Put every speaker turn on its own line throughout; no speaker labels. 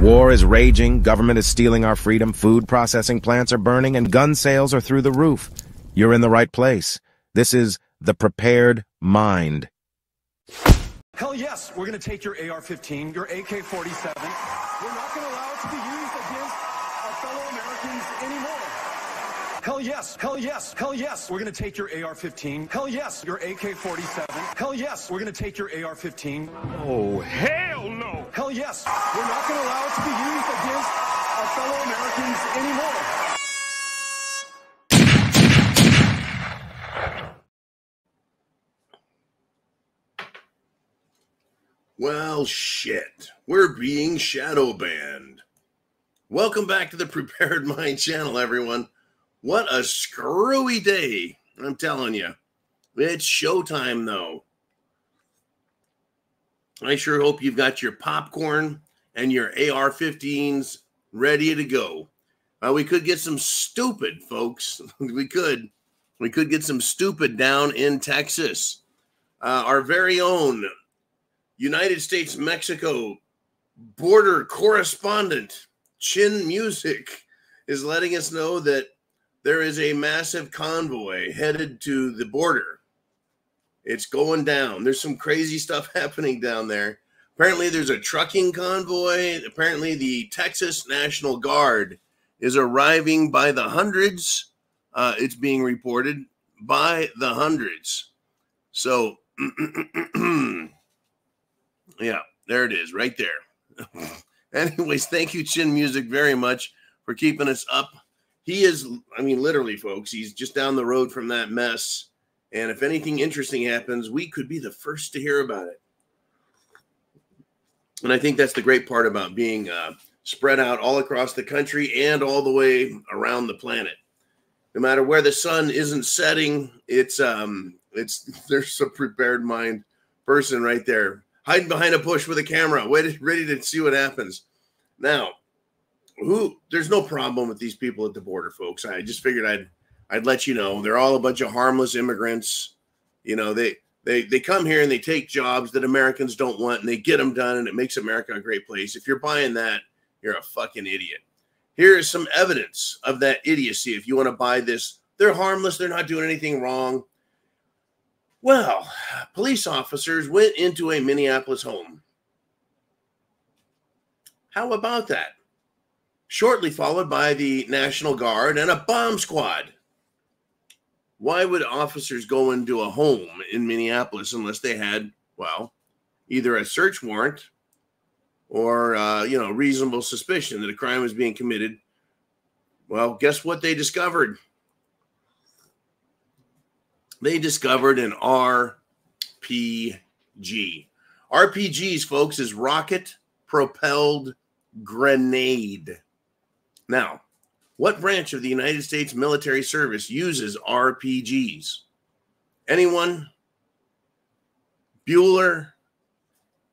War is raging, government is stealing our freedom, food processing plants are burning, and gun sales are through the roof. You're in the right place. This is The Prepared Mind.
Hell yes, we're going to take your AR-15, your AK-47. We're not going to allow it to be used against our fellow Americans anymore. Hell yes, hell yes, hell yes, we're going to take your AR-15. Hell yes, your AK-47. Hell yes, we're going to take your AR-15.
Oh, hell no!
Hell yes, we're not going to allow it to be used against our fellow Americans anymore.
Well, shit. We're being shadow banned. Welcome back to the Prepared Mind channel, everyone. What a screwy day, I'm telling you. It's showtime, though. I sure hope you've got your popcorn and your AR-15s ready to go. We could get some stupid, folks. We could get some stupid down in Texas. Our very own United States-Mexico border correspondent, Chin Music, is letting us know that there is a massive convoy headed to the border. It's going down. There's some crazy stuff happening down there. Apparently, there's a trucking convoy. Apparently, the Texas National Guard is arriving by the hundreds. It's being reported by the hundreds. So, yeah, there it is right there. Anyways, thank you, Chin Music, very much for keeping us up. He is, I mean, literally, folks, he's just down the road from that mess. And if anything interesting happens, we could be the first to hear about it. And I think that's the great part about being spread out all across the country and all the way around the planet. No matter where the sun isn't setting, there's a Prepared Mind person right there, hiding behind a bush with a camera, ready to see what happens. Now, there's no problem with these people at the border, folks. I just figured I'd let you know. They're all a bunch of harmless immigrants. You know, they come here and they take jobs that Americans don't want and they get them done, and it makes America a great place. If you're buying that, you're a fucking idiot. Here is some evidence of that idiocy. If you want to buy this, they're harmless. They're not doing anything wrong. Well, police officers went into a Minneapolis home. How about that? Shortly followed by the National Guard and a bomb squad. Why would officers go into a home in Minneapolis unless they had, well, either a search warrant or, reasonable suspicion that a crime was being committed? Well, guess what they discovered? They discovered an RPG. RPGs, folks, is rocket-propelled grenade. Now, what branch of the United States military service uses RPGs? Anyone? Bueller?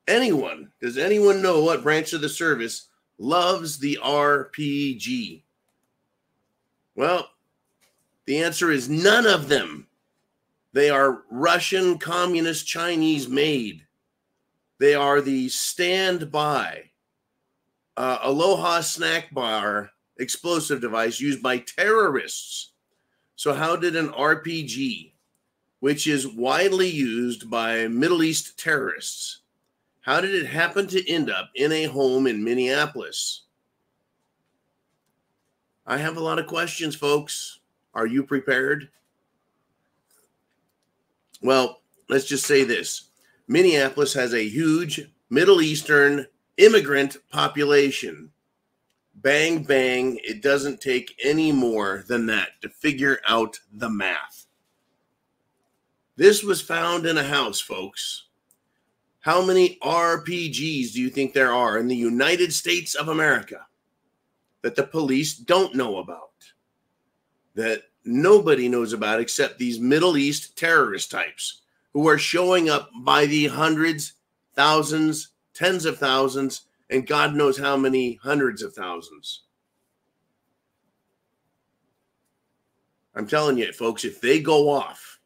Anyone? Does anyone know what branch of the service loves the RPG? Well, the answer is none of them. They are Russian, communist, Chinese made. They are the standby Aloha snack bar explosive device used by terrorists. So how did an RPG, which is widely used by Middle East terrorists, how did it happen to end up in a home in Minneapolis? I have a lot of questions, folks. Are you prepared? Well, let's just say this. Minneapolis has a huge Middle Eastern immigrant population. Bang, bang. It doesn't take any more than that to figure out the math. This was found in a house, folks. How many RPGs do you think there are in the United States of America that the police don't know about? That nobody knows about except these Middle East terrorist types who are showing up by the hundreds, thousands, tens of thousands, and God knows how many hundreds of thousands. I'm telling you, folks, if they go off,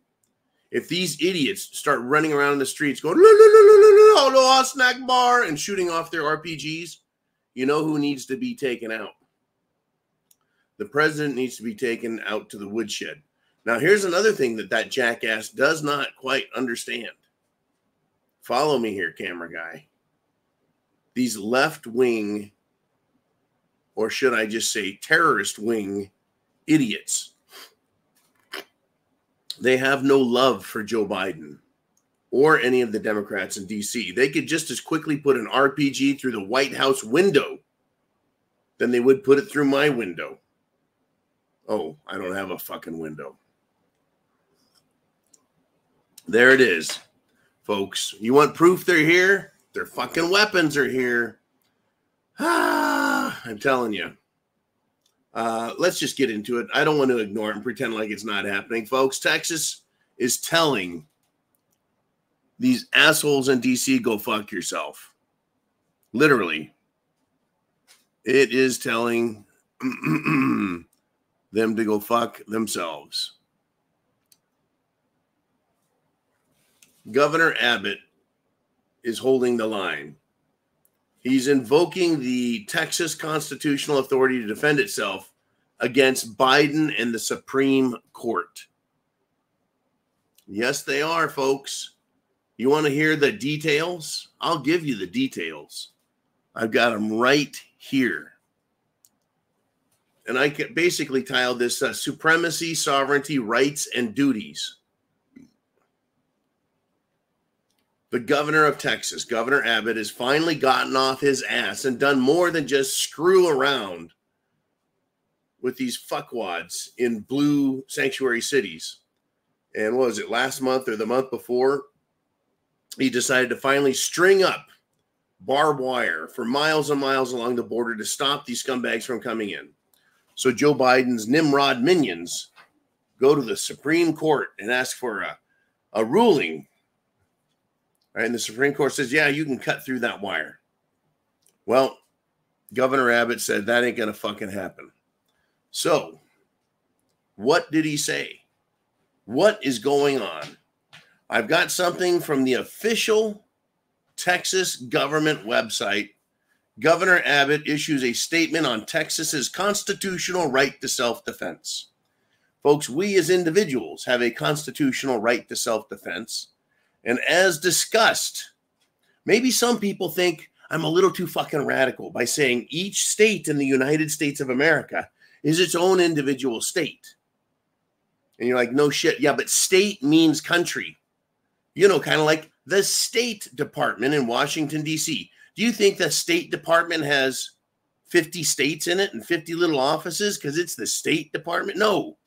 if these idiots start running around in the streets going, Aloha snack bar, and shooting off their RPGs, You know who needs to be taken out? The president needs to be taken out to the woodshed. Now, here's another thing that jackass does not quite understand. Follow me here, camera guy. These left-wing, or should I just say terrorist wing idiots, they have no love for Joe Biden or any of the Democrats in D.C. They could just as quickly put an RPG through the White House window than they would put it through my window. Oh, I don't have a fucking window. There it is, folks. You want proof they're here? Their fucking weapons are here. I'm telling you. Let's just get into it. I don't want to ignore it and pretend like it's not happening, folks. Texas is telling these assholes in D.C., go fuck yourself. Literally. It is telling them to go fuck themselves. Governor Abbott is holding the line. He's invoking the Texas constitutional authority to defend itself against Biden and the Supreme Court. Yes, they are, folks. You want to hear the details? I'll give you the details. I've got them right here. And I can basically title this Supremacy, Sovereignty, Rights, and Duties. The governor of Texas, Governor Abbott, has finally gotten off his ass and done more than just screw around with these fuckwads in blue sanctuary cities. And what was it, last month or the month before? He decided to finally string up barbed wire for miles and miles along the border to stop these scumbags from coming in. So Joe Biden's Nimrod minions go to the Supreme Court and ask for a ruling. Right, and the Supreme Court says, yeah, you can cut through that wire. Well, Governor Abbott said that ain't going to fucking happen. So what did he say? What is going on? I've got something from the official Texas government website. Governor Abbott issues a statement on Texas's constitutional right to self-defense. Folks, we as individuals have a constitutional right to self-defense. And as discussed, maybe some people think I'm a little too fucking radical by saying each state in the United States of America is its own individual state. And you're like, no shit. Yeah, but state means country. You know, kind of like the State Department in Washington, D.C. Do you think the State Department has 50 states in it and 50 little offices because it's the State Department? No,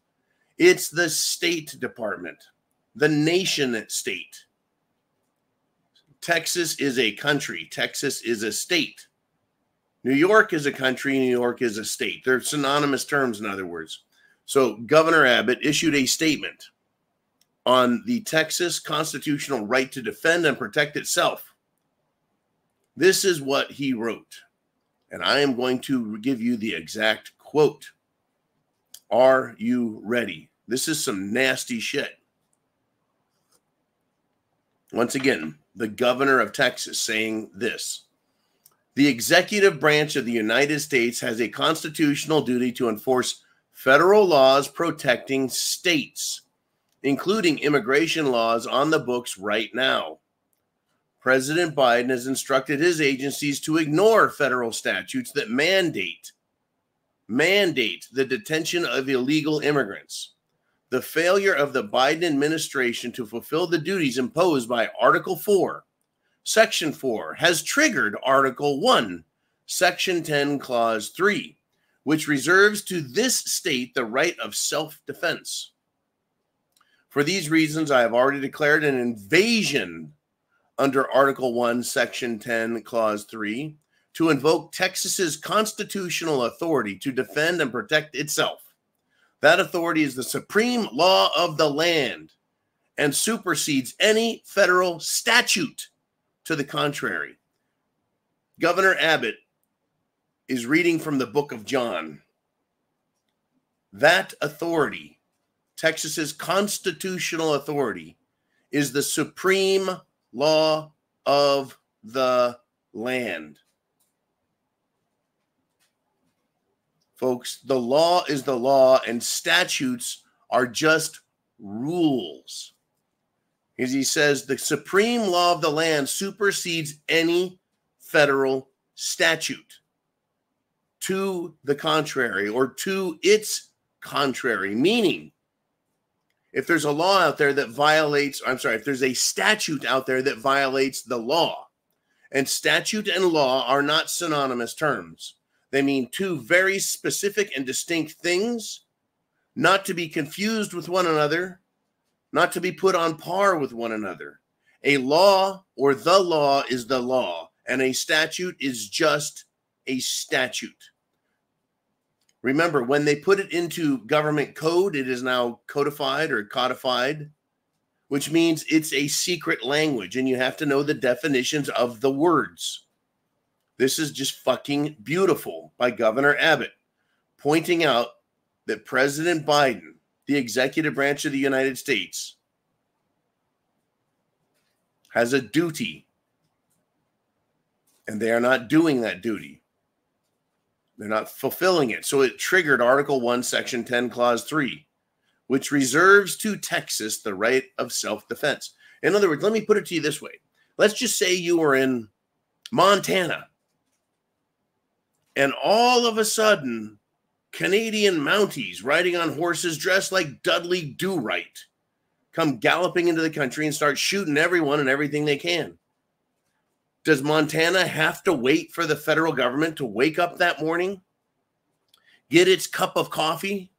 it's the State Department, the nation state. Texas is a country. Texas is a state. New York is a country. New York is a state. They're synonymous terms, in other words. So Governor Abbott issued a statement on the Texas constitutional right to defend and protect itself. This is what he wrote, and I am going to give you the exact quote. Are you ready? This is some nasty shit. Once again, the governor of Texas saying this: the executive branch of the United States has a constitutional duty to enforce federal laws protecting states, including immigration laws on the books right now. President Biden has instructed his agencies to ignore federal statutes that mandate the detention of illegal immigrants. The failure of the Biden administration to fulfill the duties imposed by Article 4, Section 4, has triggered Article 1, Section 10, Clause 3, which reserves to this state the right of self-defense. For these reasons, I have already declared an invasion under Article 1, Section 10, Clause 3, to invoke Texas's constitutional authority to defend and protect itself. That authority is the supreme law of the land and supersedes any federal statute to the contrary. Governor Abbott is reading from the book of John. That authority, Texas's constitutional authority, is the supreme law of the land. Folks, the law is the law, and statutes are just rules. As he says, the supreme law of the land supersedes any federal statute to the contrary or to its contrary, meaning if there's a law out there that violates, if there's a statute out there that violates the law, and statute and law are not synonymous terms. They mean two very specific and distinct things, not to be confused with one another, not to be put on par with one another. A law or the law is the law, and a statute is just a statute. Remember, when they put it into government code, it is now codified, which means it's a secret language, and you have to know the definitions of the words. This is just fucking beautiful by Governor Abbott, pointing out that President Biden, the executive branch of the United States, has a duty, and they are not doing that duty. They're not fulfilling it. So it triggered Article 1, Section 10, Clause 3, which reserves to Texas the right of self-defense. In other words, let me put it to you this way. Let's just say you were in Montana, and all of a sudden, Canadian Mounties riding on horses dressed like Dudley Do-Right come galloping into the country and start shooting everyone and everything they can. Does Montana have to wait for the federal government to wake up that morning, get its cup of coffee,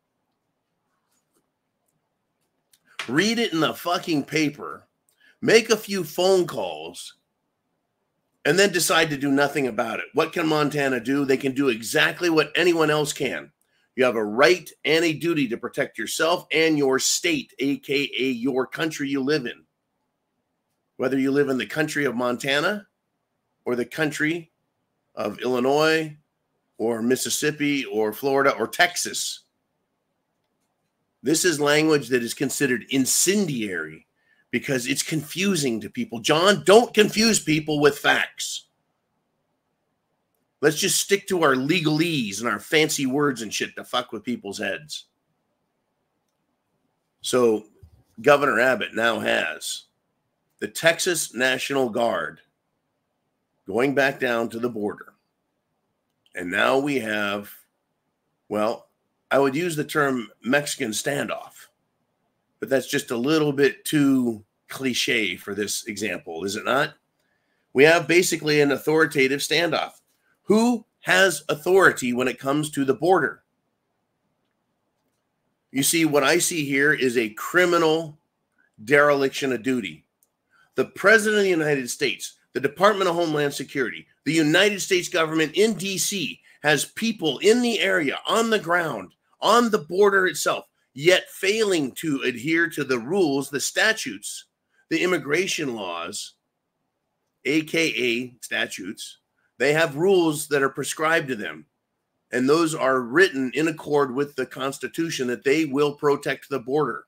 read it in the fucking paper, make a few phone calls, and then decide to do nothing about it? What can Montana do? They can do exactly what anyone else can. You have a right and a duty to protect yourself and your state, aka your country you live in. Whether you live in the country of Montana or the country of Illinois or Mississippi or Florida or Texas. This is language that is considered incendiary because it's confusing to people. John, don't confuse people with facts. Let's just stick to our legalese and our fancy words and shit to fuck with people's heads. So Governor Abbott now has the Texas National Guard going back down to the border. And now we have, well, I would use the term Mexican standoff, but that's just a little bit too cliche for this example, is it not? We have basically an authoritative standoff. Who has authority when it comes to the border? You see, what I see here is a criminal dereliction of duty. The President of the United States, the Department of Homeland Security, the United States government in D.C. has people in the area, on the ground, on the border itself, yet failing to adhere to the rules, the statutes, the immigration laws, aka statutes. They have rules that are prescribed to them, and those are written in accord with the Constitution that they will protect the border.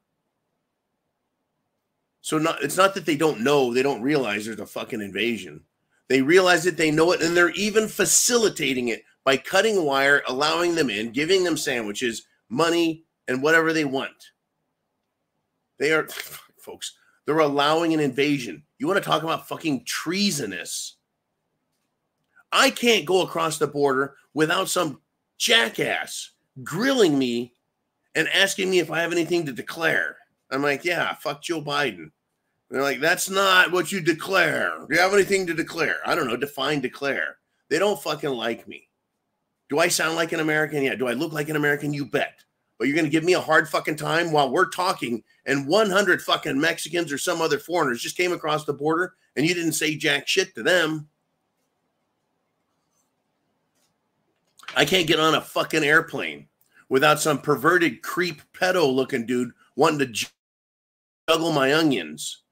So it's not that they don't know, they don't realize there's a fucking invasion. They realize it, they know it, and they're even facilitating it by cutting wire, allowing them in, giving them sandwiches, money, and whatever they want. They are, folks, they're allowing an invasion. You want to talk about fucking treasonous? I can't go across the border without some jackass grilling me and asking me if I have anything to declare. I'm like, yeah, fuck Joe Biden. And they're like, that's not what you declare. Do you have anything to declare? I don't know, define declare. They don't fucking like me. Do I sound like an American? Yeah. Do I look like an American? You bet. But you're going to give me a hard fucking time while we're talking and 100 fucking Mexicans or some other foreigners just came across the border and you didn't say jack shit to them. I can't get on a fucking airplane without some perverted creep pedo looking dude wanting to juggle my onions.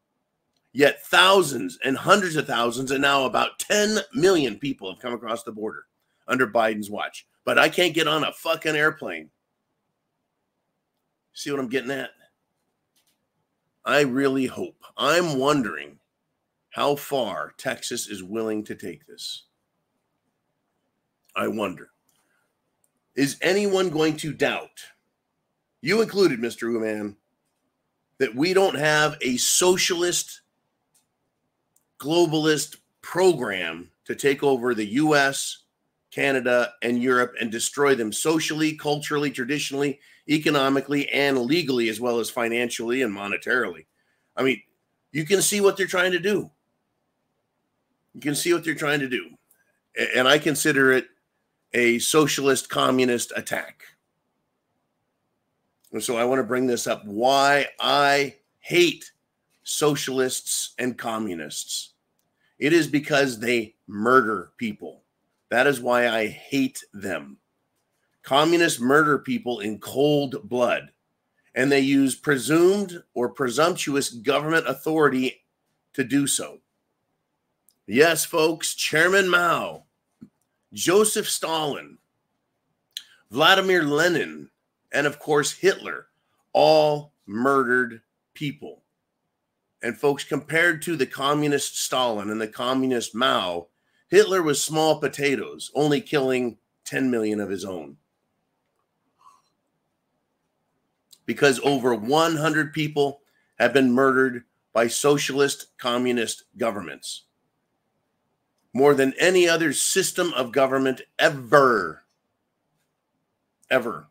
Yet thousands and hundreds of thousands and now about 10 million people have come across the border under Biden's watch. But I can't get on a fucking airplane. See what I'm getting at? I really hope. I'm wondering how far Texas is willing to take this. I wonder. Is anyone going to doubt, you included, Mr. Uman, that we don't have a socialist, globalist program to take over the U.S., Canada, and Europe and destroy them socially, culturally, traditionally, economically, and legally, as well as financially and monetarily? I mean, you can see what they're trying to do. You can see what they're trying to do. And I consider it a socialist communist attack. And so I want to bring this up, why I hate socialists and communists. It is because they murder people. That is why I hate them. Communists murder people in cold blood, and they use presumed or presumptuous government authority to do so. Yes, folks, Chairman Mao, Joseph Stalin, Vladimir Lenin, and of course Hitler, all murdered people. And folks, compared to the communist Stalin and the communist Mao, Hitler was small potatoes, only killing 10 million of his own. Because over 100 people have been murdered by socialist communist governments. More than any other system of government ever. Ever.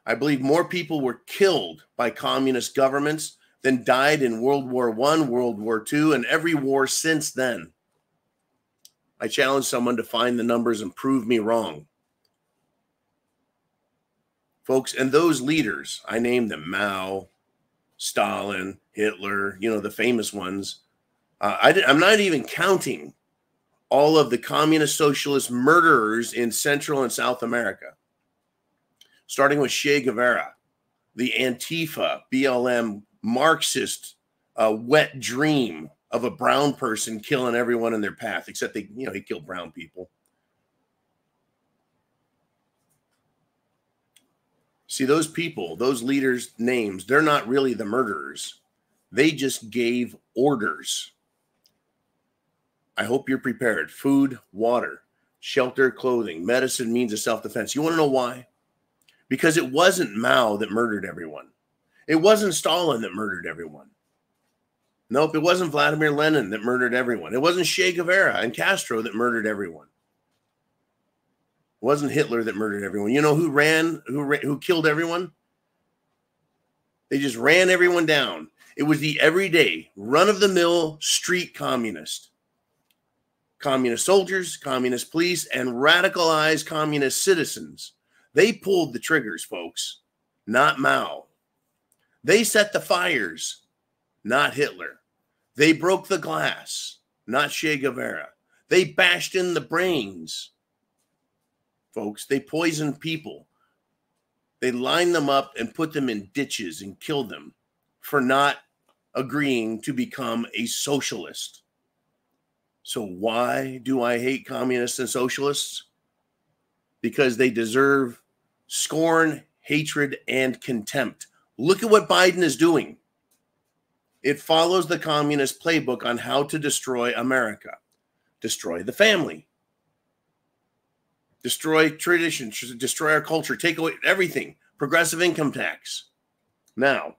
I believe more people were killed by communist governments than died in World War I, World War II, and every war since then. I challenge someone to find the numbers and prove me wrong. Folks, and those leaders, I named them, Mao, Stalin, Hitler, the famous ones. I'm not even counting all of the communist socialist murderers in Central and South America, starting with Che Guevara, the Antifa, BLM, Marxist wet dream of a brown person killing everyone in their path, except he killed brown people. See, those people, those leaders' names, they're not really the murderers. They just gave orders. I hope you're prepared. Food, water, shelter, clothing, medicine, means of self-defense. You want to know why? Because it wasn't Mao that murdered everyone. It wasn't Stalin that murdered everyone. Nope, it wasn't Vladimir Lenin that murdered everyone. It wasn't Che Guevara and Castro that murdered everyone. It wasn't Hitler that murdered everyone. You know who killed everyone? They just ran everyone down. It was the everyday, run-of-the-mill street communist. Communist soldiers, communist police, and radicalized communist citizens. They pulled the triggers, folks, not Mao. They set the fires, not Hitler. They broke the glass, not Che Guevara. They bashed in the brains, folks. They poisoned people. They lined them up and put them in ditches and killed them for not agreeing to become a socialist. So why do I hate communists and socialists? Because they deserve scorn, hatred, and contempt. Look at what Biden is doing. It follows the communist playbook on how to destroy America. Destroy the family. Destroy tradition. Destroy our culture. Take away everything. Progressive income tax. Now,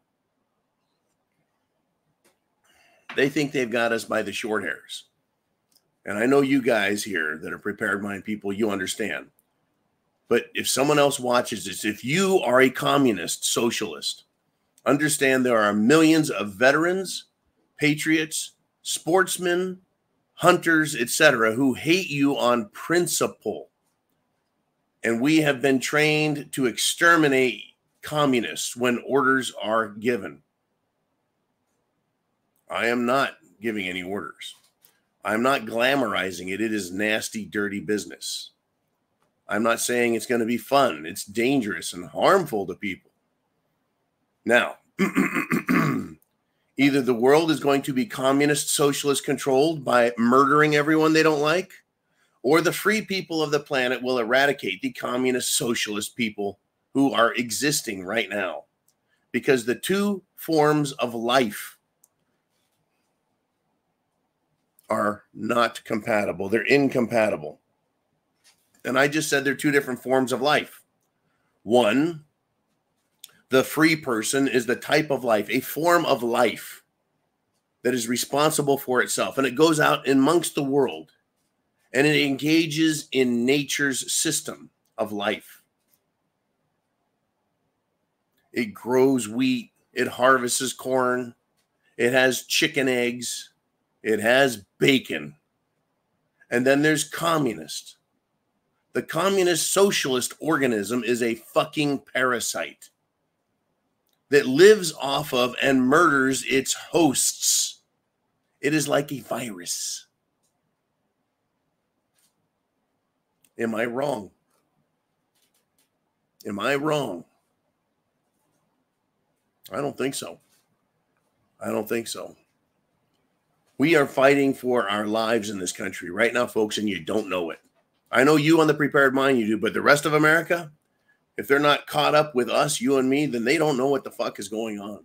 they think they've got us by the short hairs. And I know you guys here that are prepared mind people, you understand. But if someone else watches this, if you are a communist socialist, understand there are millions of veterans, patriots, sportsmen, hunters, etc., who hate you on principle. And we have been trained to exterminate communists when orders are given. I am not giving any orders. I'm not glamorizing it. It is nasty, dirty business. I'm not saying it's going to be fun. It's dangerous and harmful to people. Now, either the world is going to be communist, socialist controlled by murdering everyone they don't like, or the free people of the planet will eradicate the communist, socialist people who are existing right now. Because the two forms of life are not compatible. They're incompatible. And I just said they're two different forms of life. One, the free person is the type of life, a form of life that is responsible for itself. And it goes out amongst the world and it engages in nature's system of life. It grows wheat. It harvests corn. It has chicken eggs. It has bacon. And then there's communist. The communist socialist organism is a fucking parasite that lives off of and murders its hosts. It is like a virus. Am I wrong? Am I wrong? I don't think so. I don't think so. We are fighting for our lives in this country right now, folks, and you don't know it. I know you on the Prepared Mind, you do, but the rest of America, if they're not caught up with us, you and me, then they don't know what the fuck is going on.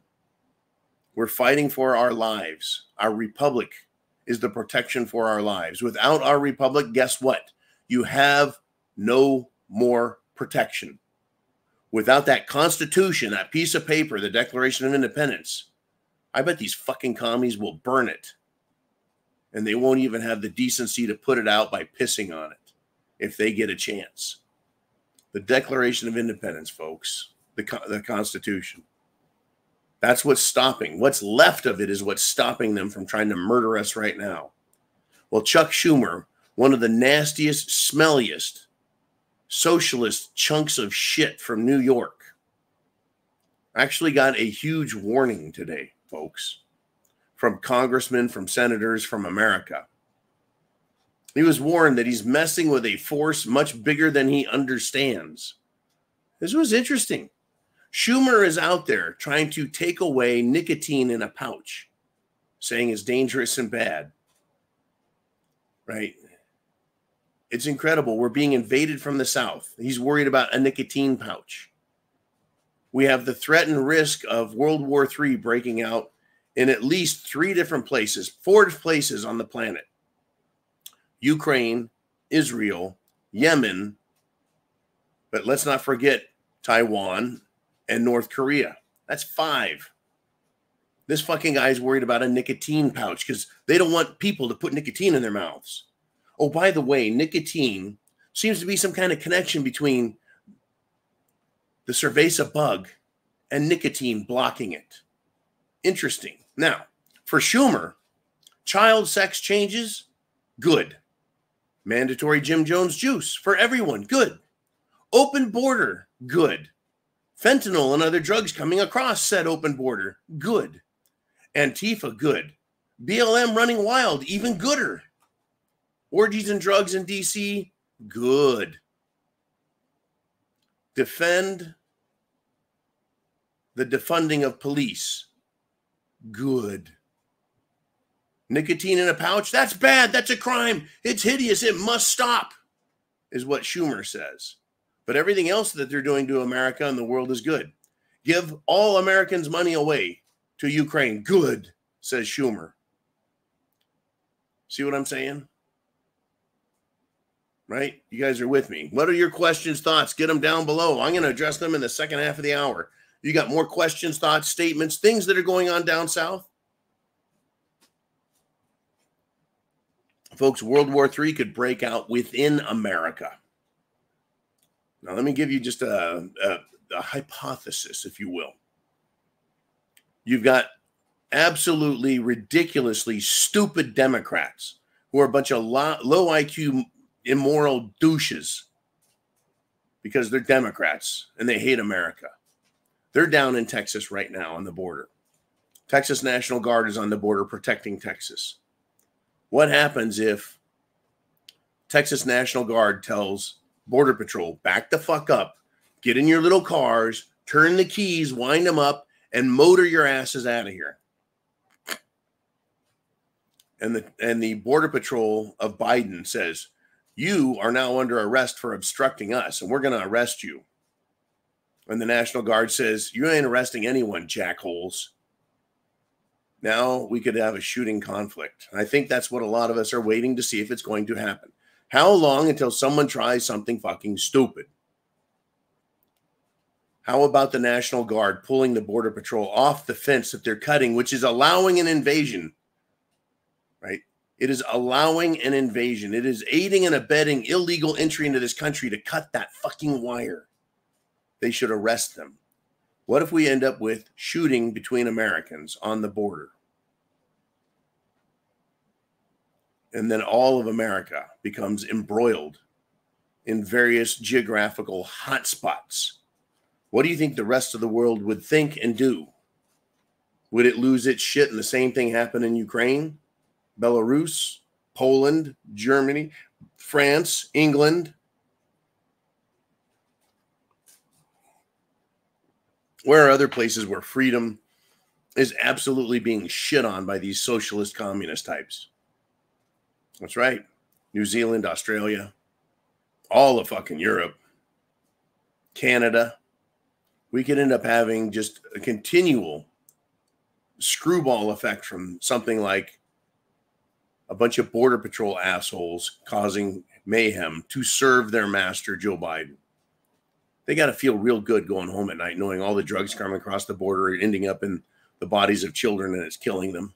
We're fighting for our lives. Our republic is the protection for our lives. Without our republic, guess what? You have no more protection. Without that Constitution, that piece of paper, the Declaration of Independence, I bet these fucking commies will burn it. And they won't even have the decency to put it out by pissing on it if they get a chance. The Declaration of Independence, folks, the Constitution. That's what's stopping. What's left of it is what's stopping them from trying to murder us right now. Well, Chuck Schumer, one of the nastiest, smelliest socialist chunks of shit from New York, actually got a huge warning today, folks, from congressmen, from senators, from America. He was warned that he's messing with a force much bigger than he understands. This was interesting. Schumer is out there trying to take away nicotine in a pouch, saying it's dangerous and bad. Right? It's incredible. We're being invaded from the South. He's worried about a nicotine pouch. We have the threat and risk of World War III breaking out in at least 3 different places, 4 places on the planet. Ukraine, Israel, Yemen, but let's not forget Taiwan and North Korea. That's 5. This fucking guy's worried about a nicotine pouch because they don't want people to put nicotine in their mouths. Oh, by the way, nicotine seems to be some kind of connection between the cerveza bug and nicotine blocking it. Interesting. Now, for Schumer, child sex changes, good. Mandatory Jim Jones juice for everyone, good. Open border, good. Fentanyl and other drugs coming across said open border, good. Antifa, good. BLM running wild, even gooder. Orgies and drugs in D.C., good. Defend the defunding of police, good. Nicotine in a pouch, that's bad, that's a crime, it's hideous, it must stop, is what Schumer says. But everything else that they're doing to America and the world is good. Give all Americans money away to Ukraine, good, says Schumer. See what I'm saying? Right? You guys are with me. What are your questions, thoughts? Get them down below. I'm going to address them in the second half of the hour. You got more questions, thoughts, statements, things that are going on down south? Folks, World War III could break out within America. Now, let me give you just a hypothesis, if you will. You've got absolutely ridiculously stupid Democrats who are a bunch of low IQ, immoral douches because they're Democrats and they hate America. They're down in Texas right now on the border. Texas National Guard is on the border protecting Texas. What happens if Texas National Guard tells Border Patrol, back the fuck up, get in your little cars, turn the keys, wind them up, and motor your asses out of here? And the Border Patrol of Biden says, you are now under arrest for obstructing us, and we're going to arrest you. And the National Guard says, you ain't arresting anyone, jackholes. Now we could have a shooting conflict. I think that's what a lot of us are waiting to see if it's going to happen. How long until someone tries something fucking stupid? How about the National Guard pulling the Border Patrol off the fence that they're cutting, which is allowing an invasion, right? It is allowing an invasion. It is aiding and abetting illegal entry into this country to cut that fucking wire. They should arrest them. What if we end up with shooting between Americans on the border? And then all of America becomes embroiled in various geographical hotspots. What do you think the rest of the world would think and do? Would it lose its shit and the same thing happen in Ukraine, Belarus, Poland, Germany, France, England? Where are other places where freedom is absolutely being shit on by these socialist communist types? That's right. New Zealand, Australia, all of fucking Europe, Canada. We could end up having just a continual screwball effect from something like a bunch of Border Patrol assholes causing mayhem to serve their master, Joe Biden. They got to feel real good going home at night, knowing all the drugs coming across the border are ending up in the bodies of children and it's killing them.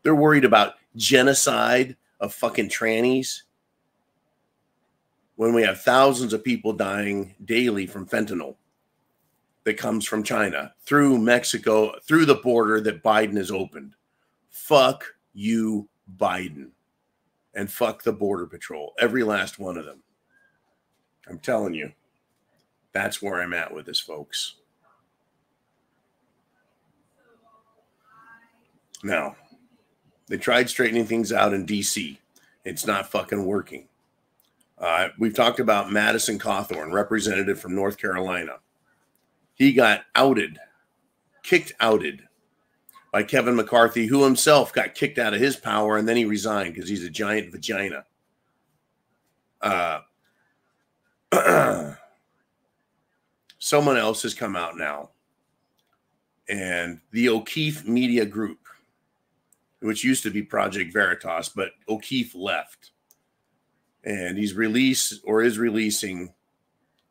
They're worried about genocide of fucking trannies when we have thousands of people dying daily from fentanyl that comes from China through Mexico, through the border that Biden has opened. Fuck you, Biden. And fuck the Border Patrol. Every last one of them. I'm telling you. That's where I'm at with this, folks. Now, they tried straightening things out in D.C. It's not fucking working. We've talked about Madison Cawthorn, representative from North Carolina. He got kicked outed by Kevin McCarthy, who himself got kicked out of his power, and then he resigned because he's a giant vagina. Someone else has come out now, and the O'Keefe Media Group, which used to be Project Veritas, but O'Keefe left, and is releasing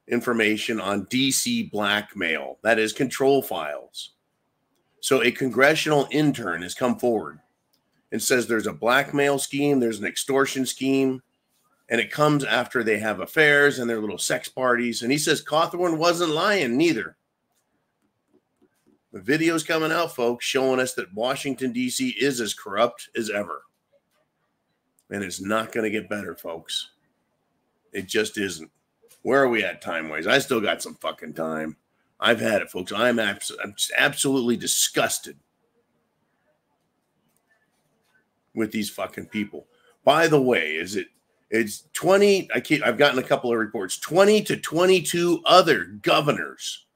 information on DC blackmail, that is control files. So a congressional intern has come forward and says there's a blackmail scheme, there's an extortion scheme, and it comes after they have affairs and their little sex parties. And he says Cawthorn wasn't lying neither. The video's coming out, folks, showing us that Washington, D.C. is as corrupt as ever. And it's not going to get better, folks. It just isn't. Where are we at time-wise? I still got some fucking time. I've had it, folks. I'm absolutely disgusted with these fucking people. By the way, it's 20, I've gotten a couple of reports, 20 to 22 other governors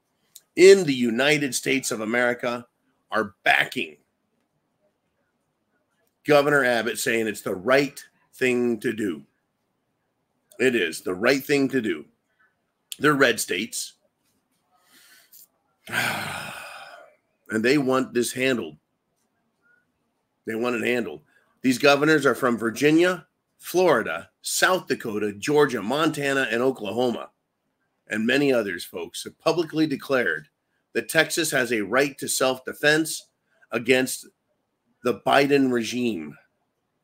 in the United States of America are backing Governor Abbott, saying it's the right thing to do. It is the right thing to do. They're red states. And they want this handled. They want it handled. These governors are from Virginia, Florida, South Dakota, Georgia, Montana, and Oklahoma. And many others, folks, have publicly declared that Texas has a right to self-defense against the Biden regime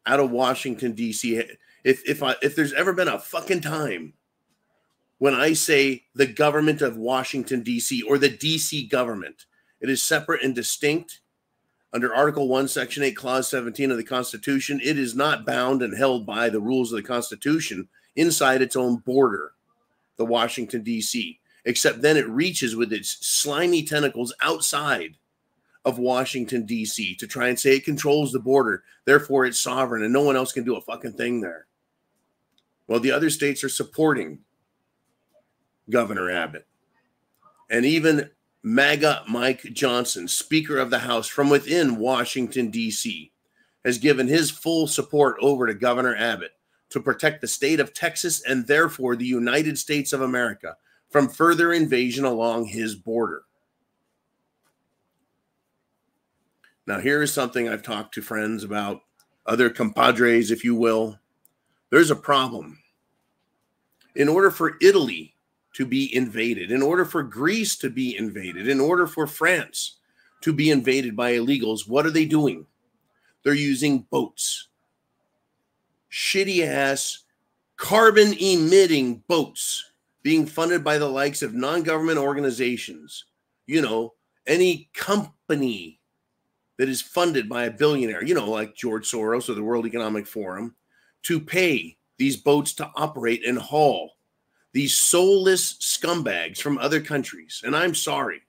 out of Washington, D.C. If there's ever been a fucking time when I say the government of Washington, D.C., or the D.C. government, it is separate and distinct under Article 1, Section 8, Clause 17 of the Constitution. It is not bound and held by the rules of the Constitution inside its own border, the Washington, D.C., except then it reaches with its slimy tentacles outside of Washington, D.C. to try and say it controls the border, therefore it's sovereign, and no one else can do a fucking thing there. Well, the other states are supporting Governor Abbott. And even MAGA Mike Johnson, Speaker of the House from within Washington, D.C., has given his full support over to Governor Abbott to protect the state of Texas and therefore the United States of America from further invasion along his border. Now, here is something I've talked to friends about, other compadres, if you will. There's a problem. In order for Italy to be invaded, in order for Greece to be invaded, in order for France to be invaded by illegals, what are they doing? They're using boats. Shitty-ass, carbon-emitting boats being funded by the likes of non-government organizations. You know, any company that is funded by a billionaire, you know, like George Soros or the World Economic Forum, to pay these boats to operate and haul these soulless scumbags from other countries. And I'm sorry.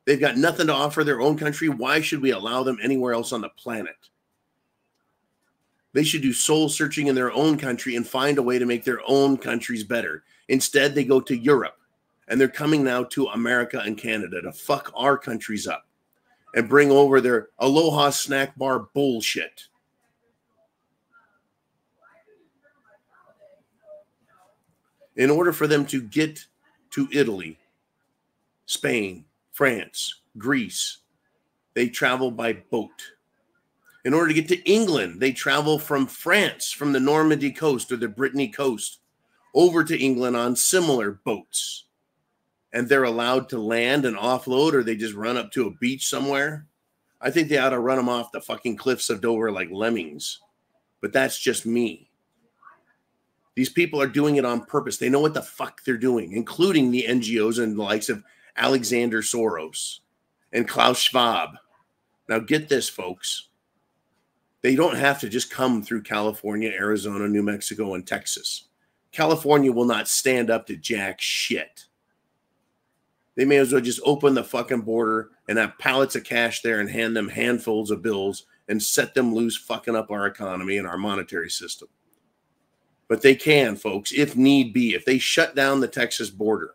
They've got nothing to offer their own country. Why should we allow them anywhere else on the planet? They should do soul searching in their own country and find a way to make their own countries better. Instead, they go to Europe, and they're coming now to America and Canada to fuck our countries up and bring over their Aloha snack bar bullshit. In order for them to get to Italy, Spain, France, Greece, they travel by boat. In order to get to England, they travel from France, from the Normandy coast or the Brittany coast, over to England on similar boats. And they're allowed to land and offload, or they just run up to a beach somewhere. I think they ought to run them off the fucking cliffs of Dover like lemmings. But that's just me. These people are doing it on purpose. They know what the fuck they're doing, including the NGOs and the likes of Alexander Soros and Klaus Schwab. Now get this, folks. They don't have to just come through California, Arizona, New Mexico, and Texas. California will not stand up to jack shit. They may as well just open the fucking border and have pallets of cash there and hand them handfuls of bills and set them loose, fucking up our economy and our monetary system. But they can, folks, if need be. If they shut down the Texas border,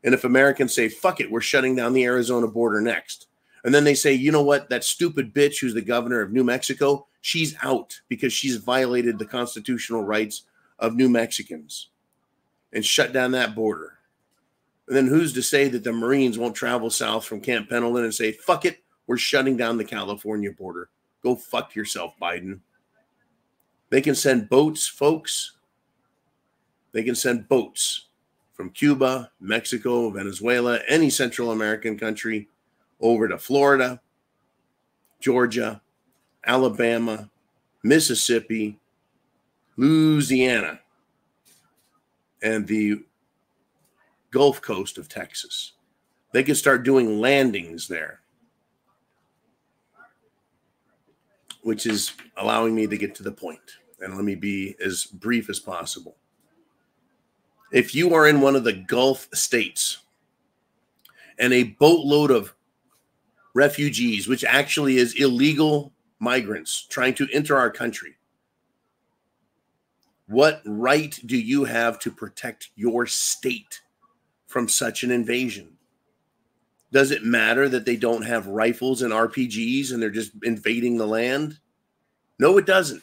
and if Americans say, fuck it, we're shutting down the Arizona border next, and then they say, you know what, that stupid bitch who's the governor of New Mexico, she's out because she's violated the constitutional rights of New Mexicans, and shut down that border. And then who's to say that the Marines won't travel south from Camp Pendleton and say, fuck it, we're shutting down the California border. Go fuck yourself, Biden. They can send boats, folks. They can send boats from Cuba, Mexico, Venezuela, any Central American country, over to Florida, Georgia, Alabama, Mississippi, Louisiana, and the Gulf Coast of Texas. They can start doing landings there, which is allowing me to get to the point. And let me be as brief as possible. If you are in one of the Gulf states and a boatload of refugees, which actually is illegal migrants trying to enter our country, what right do you have to protect your state from such an invasion? Does it matter that they don't have rifles and RPGs and they're just invading the land? No, it doesn't.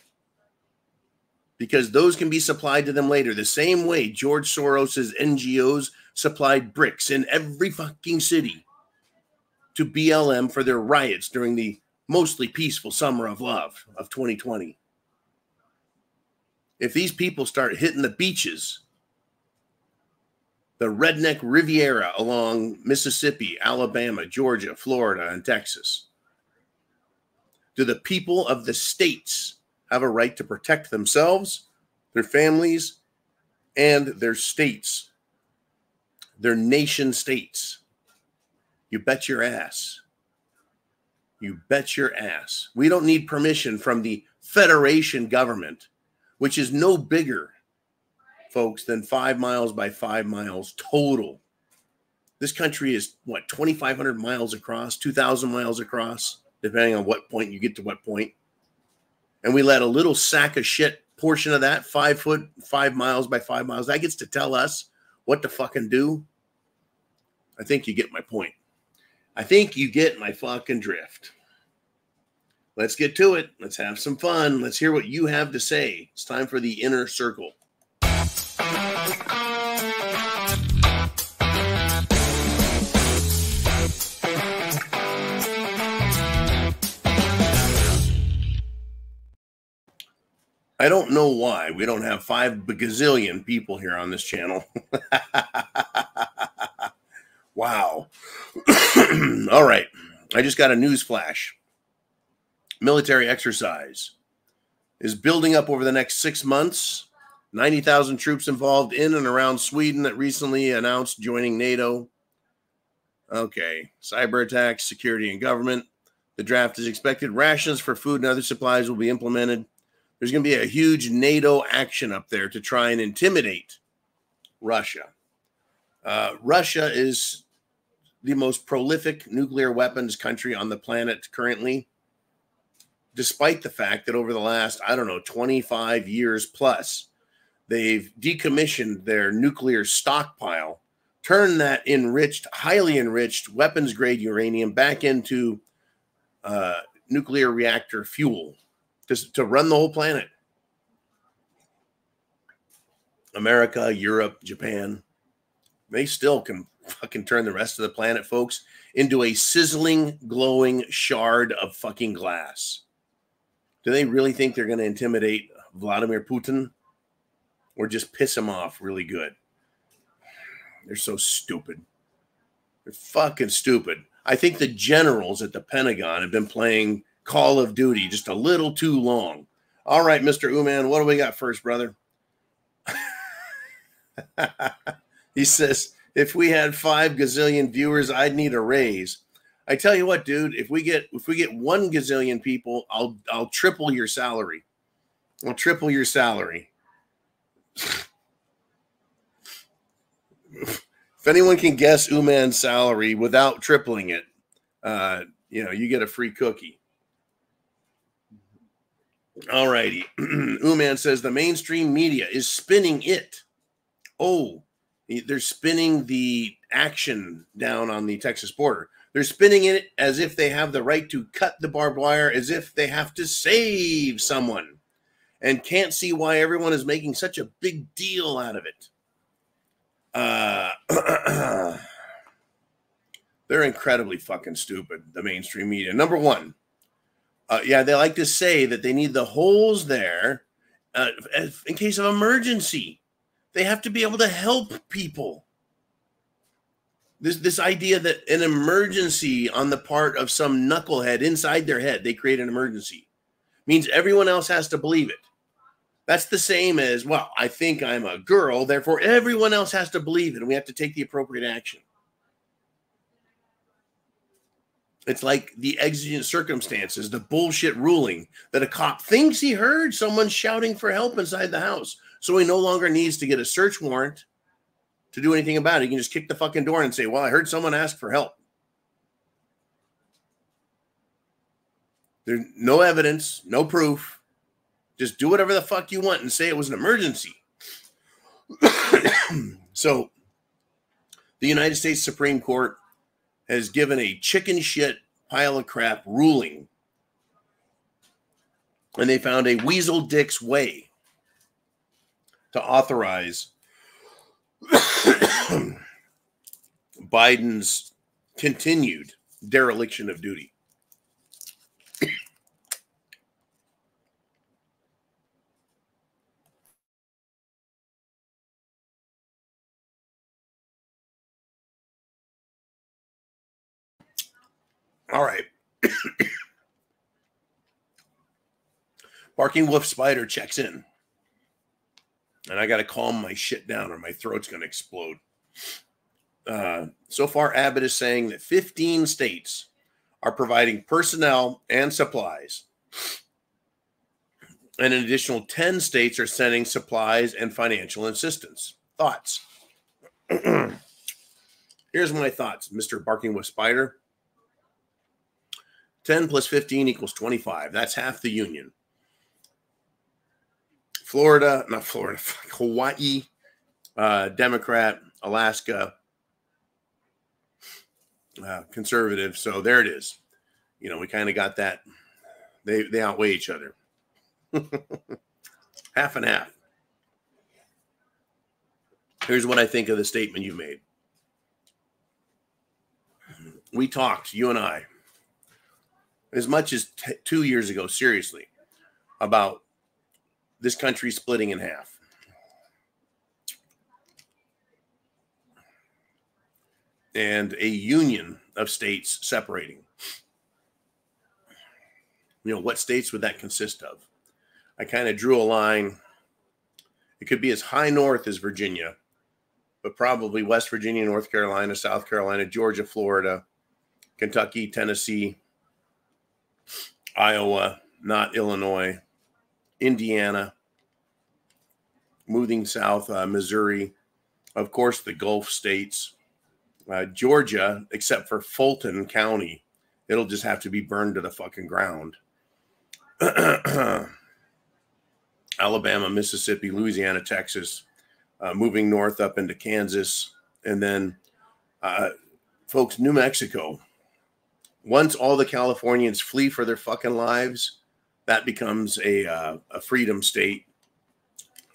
Because those can be supplied to them later. The same way George Soros's NGOs supplied bricks in every fucking city to BLM for their riots during the mostly peaceful summer of love of 2020. If these people start hitting the beaches, the redneck Riviera along Mississippi, Alabama, Georgia, Florida, and Texas, do the people of the states have a right to protect themselves, their families, and their states, their nation states? You bet your ass. You bet your ass. We don't need permission from the Federation government, which is no bigger, folks, than 5 miles by 5 miles total. This country is, what, 2,500 miles across, 2,000 miles across, depending on what point you get to what point. And we let a little sack of shit portion of that, 5 miles by 5 miles, that gets to tell us what to fucking do. I think you get my point. I think you get my fucking drift. Let's get to it. Let's have some fun. Let's hear what you have to say. It's time for the Inner Circle. I don't know why we don't have 5 gazillion people here on this channel. Wow. All right. I just got a news flash. Military exercise is building up over the next 6 months. 90,000 troops involved in and around Sweden that recently announced joining NATO. Okay. Cyber attacks, security, and government. The draft is expected. Rations for food and other supplies will be implemented. There's going to be a huge NATO action up there to try and intimidate Russia. Russia is the most prolific nuclear weapons country on the planet currently, despite the fact that over the last, 25 years plus, they've decommissioned their nuclear stockpile, turned that highly enriched weapons-grade uranium back into nuclear reactor fuel to run the whole planet. America, Europe, Japan, they still can fucking turn the rest of the planet, folks, into a sizzling, glowing shard of fucking glass. Do they really think they're going to intimidate Vladimir Putin or just piss him off really good? They're so stupid. They're fucking stupid. I think the generals at the Pentagon have been playing Call of Duty just a little too long. All right, Mr. Uman, what do we got first, brother? He says, if we had 5 gazillion viewers, I'd need a raise. I tell you what, dude, if we get 1 gazillion people, I'll triple your salary. I'll triple your salary. If anyone can guess Uman's salary without tripling it, you get a free cookie. All righty. Uman says the mainstream media is spinning it. Oh, they're spinning the action down on the Texas border. They're spinning it as if they have the right to cut the barbed wire, as if they have to save someone, and can't see why everyone is making such a big deal out of it. They're incredibly fucking stupid, the mainstream media. Number one, they like to say that they need the holes there in case of emergency. They have to be able to help people. This idea that an emergency on the part of some knucklehead inside their head, they create an emergency, means everyone else has to believe it. That's the same as, well, I think I'm a girl, therefore everyone else has to believe it, and we have to take the appropriate action. It's like the exigent circumstances, the bullshit ruling that a cop thinks he heard someone shouting for help inside the house, so he no longer needs to get a search warrant to do anything about it. He can just kick the fucking door and say, well, I heard someone ask for help. There's no evidence, no proof. Just do whatever the fuck you want and say it was an emergency. So the United States Supreme Court has given a chicken shit pile of crap ruling. And they found a weasel dick's way to authorize Biden's continued dereliction of duty. All right. Barking Wolf Spider checks in. And I got to calm my shit down or my throat's going to explode. So far, Abbott is saying that 15 states are providing personnel and supplies. And an additional 10 states are sending supplies and financial assistance. Thoughts? Here's my thoughts, Mr. Barking Wolf Spider. 10 plus 15 equals 25. That's half the union. Hawaii, Democrat, Alaska, conservative. So there it is. We kind of got that. They outweigh each other. Half and half. Here's what I think of the statement you made. We talked, you and I, as much as 2 years ago, seriously, about this country splitting in half. And a union of states separating. You know, what states would that consist of? I kind of drew a line. It could be as high north as Virginia, but probably West Virginia, North Carolina, South Carolina, Georgia, Florida, Kentucky, Tennessee, Iowa, not Illinois, Indiana, moving south, Missouri, of course, the Gulf states, Georgia, except for Fulton County, it'll just have to be burned to the fucking ground. Alabama, Mississippi, Louisiana, Texas, moving north up into Kansas, and then, folks, New Mexico. Once all the Californians flee for their fucking lives, that becomes a freedom state.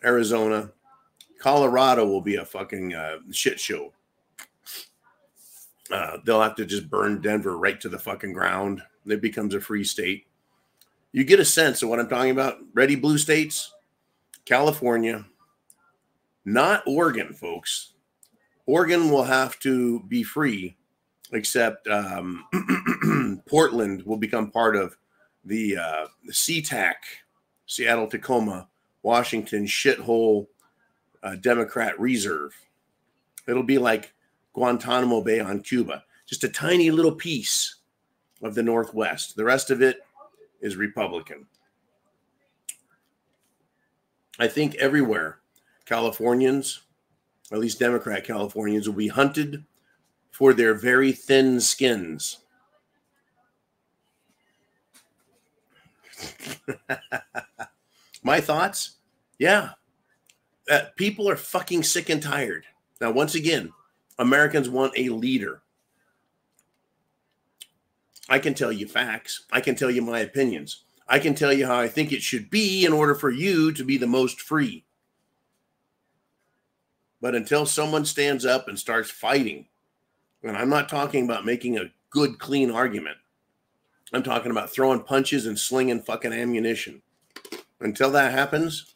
Arizona, Colorado will be a fucking shit show. They'll have to just burn Denver right to the fucking ground. It becomes a free state. You get a sense of what I'm talking about. Ready, blue states? California, not Oregon, folks. Oregon will have to be free, except Portland will become part of the SeaTac, Seattle-Tacoma, Washington shithole Democrat reserve. It'll be like Guantanamo Bay on Cuba, just a tiny little piece of the Northwest. The rest of it is Republican. I think everywhere Californians, at least Democrat Californians, will be hunted for their very thin skins. My thoughts? Yeah. People are fucking sick and tired. Now, once again, Americans want a leader. I can tell you facts. I can tell you my opinions. I can tell you how I think it should be in order for you to be the most free. But until someone stands up and starts fighting, and I'm not talking about making a good, clean argument. I'm talking about throwing punches and slinging fucking ammunition. Until that happens,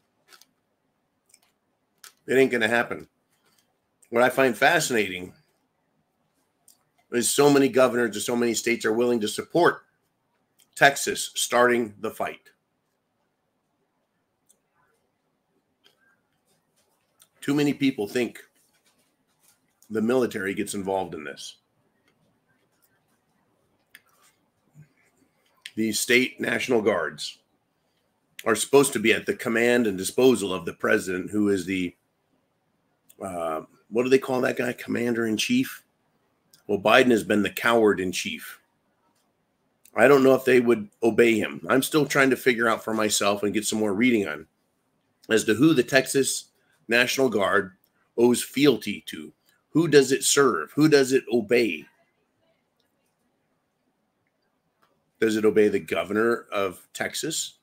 it ain't going to happen. What I find fascinating is so many governors of so many states are willing to support Texas starting the fight. Too many people think the military gets involved in this. These state National Guards are supposed to be at the command and disposal of the president, who is the, what do they call that guy? Commander-in-chief? Well, Biden has been the coward-in-chief. I don't know if they would obey him. I'm still trying to figure out for myself and get some more reading on as to who the Texas National Guard owes fealty to. Who does it serve? Who does it obey? Does it obey the governor of Texas?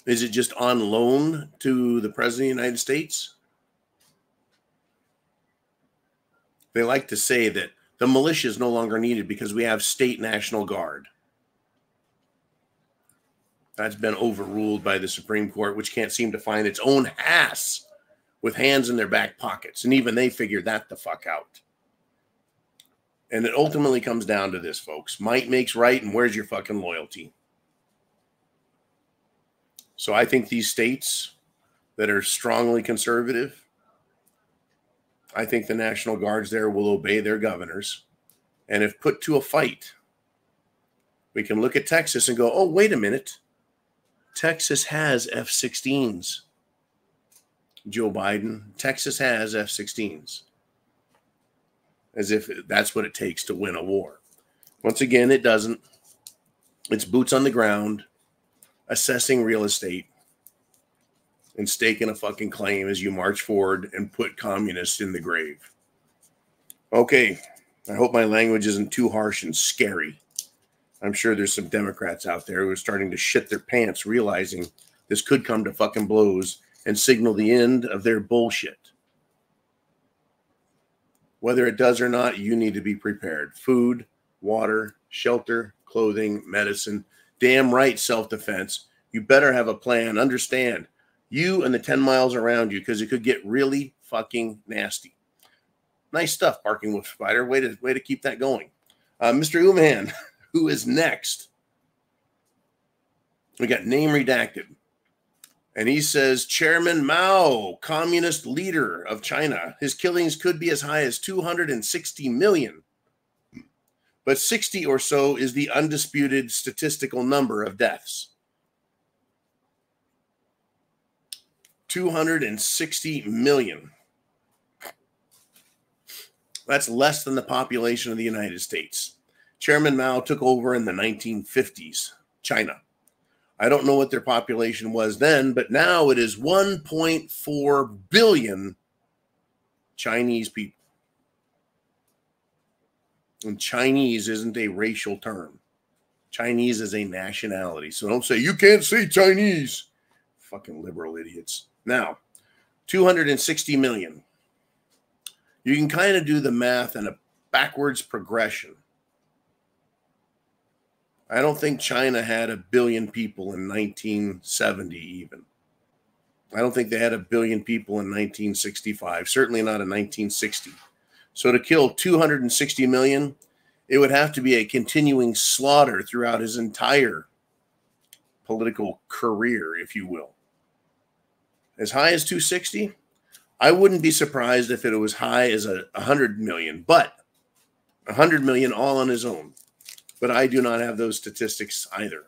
Is it just on loan to the president of the United States? They like to say that the militia is no longer needed because we have state National Guard. That's been overruled by the Supreme Court, which can't seem to find its own ass with hands in their back pockets. And even they figured that the fuck out. And it ultimately comes down to this, folks. Might makes right, and where's your fucking loyalty? So I think these states that are strongly conservative, I think the National Guards there will obey their governors. And if put to a fight, we can look at Texas and go, oh, wait a minute. Texas has F-16s. Joe Biden, Texas has F-16s. As if that's what it takes to win a war. Once again, it doesn't. It's boots on the ground, assessing real estate, and staking a fucking claim as you march forward and put communists in the grave. Okay, I hope my language isn't too harsh and scary. I'm sure there's some Democrats out there who are starting to shit their pants, realizing this could come to fucking blows and signal the end of their bullshit. Whether it does or not, you need to be prepared. Food, water, shelter, clothing, medicine, damn right self-defense. You better have a plan. Understand, you and the 10 miles around you, because it could get really fucking nasty. Nice stuff, Barking Wolf Spider. Way to keep that going. Mr. Uman, who is next? We got name redacted. And he says, Chairman Mao, communist leader of China. His killings could be as high as 260 million. But 60 or so is the undisputed statistical number of deaths. 260 million. That's less than the population of the United States. Chairman Mao took over in the 1950s, China. I don't know what their population was then, but now it is 1.4 billion Chinese people. And Chinese isn't a racial term. Chinese is a nationality. So don't say, you can't say Chinese. Fucking liberal idiots. Now, 260 million. You can kind of do the math in a backwards progression. I don't think China had 1 billion people in 1970 even. I don't think they had 1 billion people in 1965. Certainly not in 1960. So to kill 260 million, it would have to be a continuing slaughter throughout his entire political career, if you will. As high as 260, I wouldn't be surprised if it was high as 100 million, but 100 million all on his own. But I do not have those statistics either.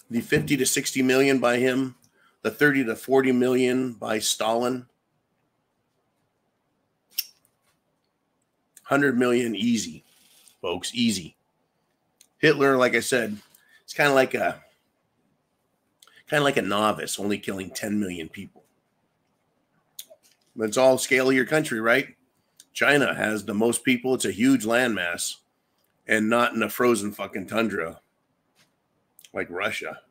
The 50 to 60 million by him, the 30 to 40 million by Stalin, 100 million easy, folks, easy. Hitler, like I said, it's kind of like a novice, only killing 10 million people. That's all scale of your country, right? China has the most people. It's a huge landmass and not in a frozen fucking tundra like Russia.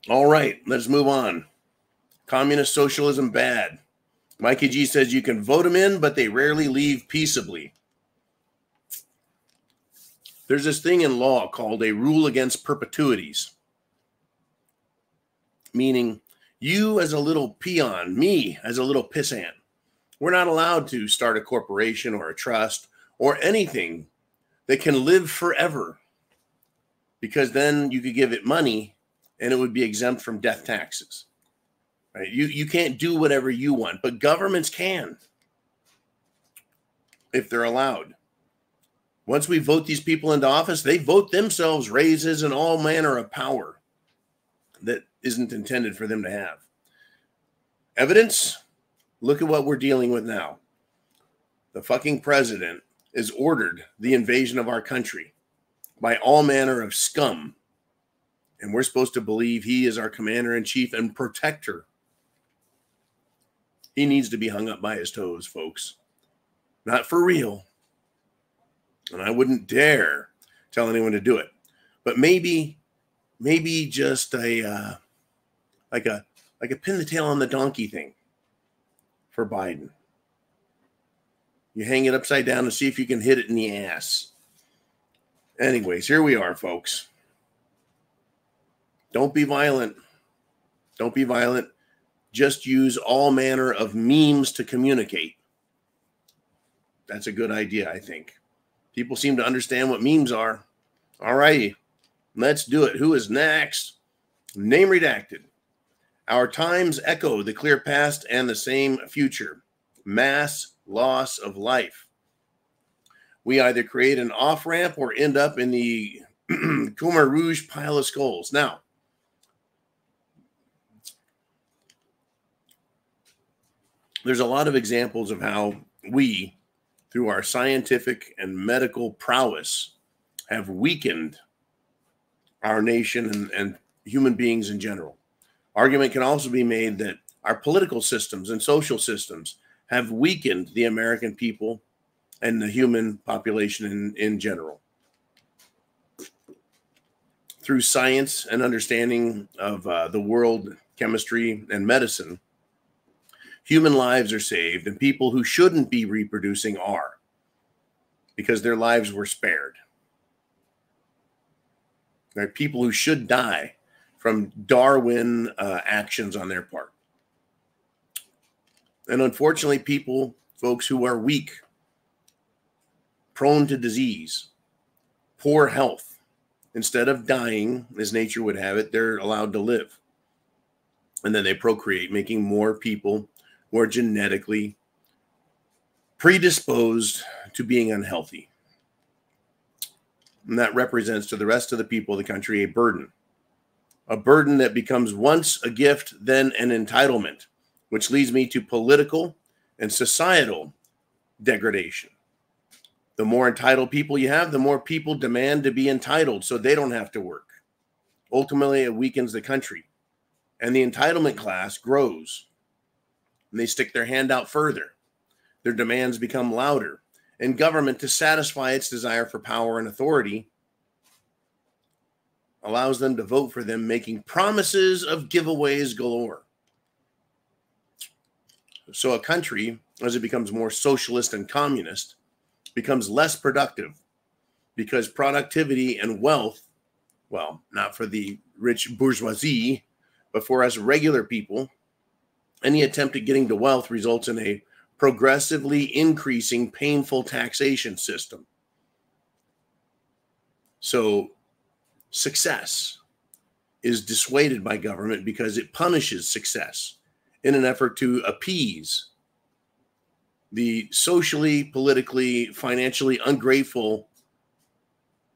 All right, let's move on. Communist socialism bad. Mikey G says you can vote them in, but they rarely leave peaceably. There's this thing in law called a rule against perpetuities, meaning you as a little peon, me as a little pissant, we're not allowed to start a corporation or a trust or anything that can live forever, because then you could give it money and it would be exempt from death taxes. Right? You can't do whatever you want, but governments can if they're allowed. Once we vote these people into office, they vote themselves raises and all manner of power that isn't intended for them to have. Evidence? Look at what we're dealing with now. The fucking president has ordered the invasion of our country by all manner of scum. And we're supposed to believe he is our commander-in-chief and protector. He needs to be hung up by his toes, folks. Not for real. And I wouldn't dare tell anyone to do it. But maybe just a like a pin the tail on the donkey thing for Biden. You hang it upside down and see if you can hit it in the ass. Anyways, here we are, folks. Don't be violent. Don't be violent. Just use all manner of memes to communicate. That's a good idea, I think. People seem to understand what memes are. All righty, let's do it. Who is next? Name redacted. Our times echo the clear past and the same future. Mass loss of life. We either create an off-ramp or end up in the Khmer Rouge pile of skulls. Now, there's a lot of examples of how we, through our scientific and medical prowess, have weakened our nation and human beings in general. Argument can also be made that our political systems and social systems have weakened the American people and the human population in general. Through science and understanding of the world, chemistry, and medicine, human lives are saved, and people who shouldn't be reproducing are, because their lives were spared. Right? People who should die from Darwin actions on their part. And unfortunately, folks who are weak, prone to disease, poor health, instead of dying as nature would have it, they're allowed to live. And then they procreate, making more people who are genetically predisposed to being unhealthy. And that represents to the rest of the people of the country a burden that becomes once a gift, then an entitlement, which leads me to political and societal degradation. The more entitled people you have, the more people demand to be entitled so they don't have to work. Ultimately, it weakens the country. And the entitlement class grows. And they stick their hand out further. Their demands become louder. And government, to satisfy its desire for power and authority, allows them to vote for them, making promises of giveaways galore. So a country, as it becomes more socialist and communist, becomes less productive because productivity and wealth, well, not for the rich bourgeoisie, but for us regular people, any attempt at getting to wealth results in a progressively increasing painful taxation system. So success is dissuaded by government because it punishes success in an effort to appease the socially, politically, financially ungrateful,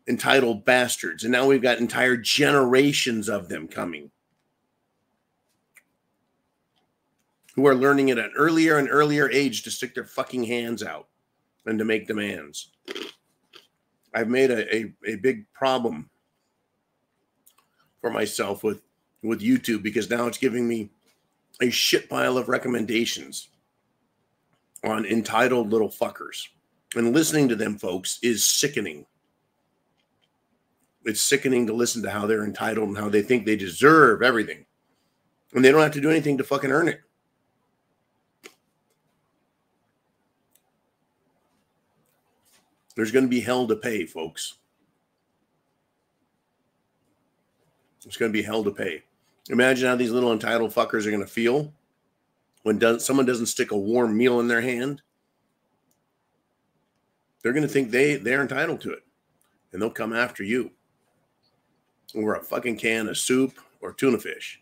entitled bastards. And now we've got entire generations of them coming who are learning at an earlier and earlier age to stick their fucking hands out and to make demands. I've made a big problem for myself with YouTube because now it's giving me a shit pile of recommendations on entitled little fuckers. And listening to them, folks, is sickening. It's sickening to listen to how they're entitled and how they think they deserve everything. And they don't have to do anything to fucking earn it. There's going to be hell to pay, folks. It's going to be hell to pay. Imagine how these little entitled fuckers are going to feel when someone doesn't stick a warm meal in their hand. They're going to think they're entitled to it. And they'll come after you. Or a fucking can of soup or tuna fish.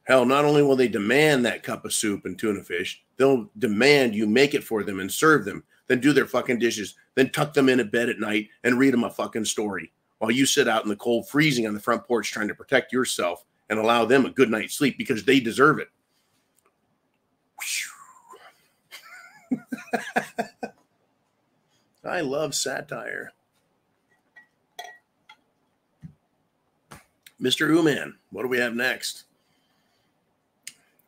Hell, not only will they demand that cup of soup and tuna fish, they'll demand you make it for them and serve them. Then do their fucking dishes. Then tuck them in bed at night and read them a fucking story while you sit out in the cold, freezing on the front porch trying to protect yourself and allow them a good night's sleep because they deserve it. I love satire. Mr. Uman, what do we have next?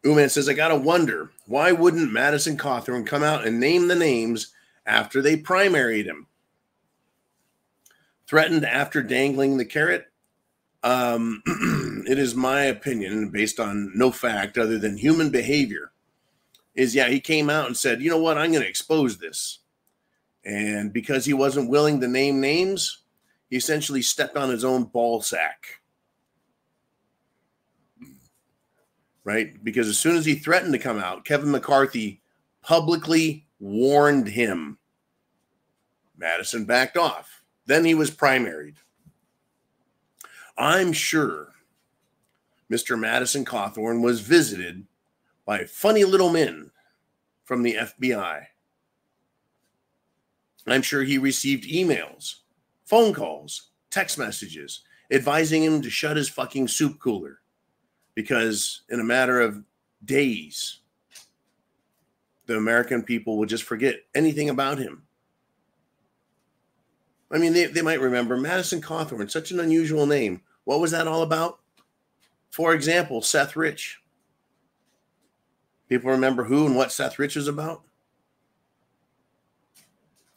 Uman says, I gotta wonder, why wouldn't Madison Cawthorn come out and name the names after they primaried him? Threatened after dangling the carrot? It is my opinion, based on no fact other than human behavior, is he came out and said, you know what, I'm going to expose this. And because he wasn't willing to name names, he essentially stepped on his own ball sack. Right? Because as soon as he threatened to come out, Kevin McCarthy publicly warned him. Madison backed off. Then he was primaried. I'm sure Mr. Madison Cawthorn was visited by funny little men from the FBI. I'm sure he received emails, phone calls, text messages, advising him to shut his fucking soup cooler because in a matter of days, the American people will just forget anything about him. I mean, they might remember Madison Cawthorn, such an unusual name. What was that all about? For example, Seth Rich. People remember who and what Seth Rich is about?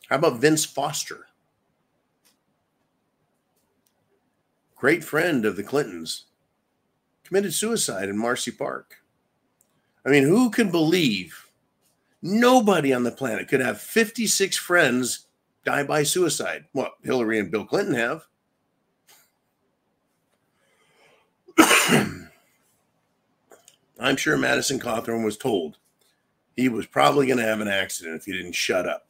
How about Vince Foster? Great friend of the Clintons. Committed suicide in Marcy Park. I mean, who can believe nobody on the planet could have 56 friends die by suicide? Well, Hillary and Bill Clinton have. I'm sure Madison Cawthorn was told he was probably going to have an accident if he didn't shut up.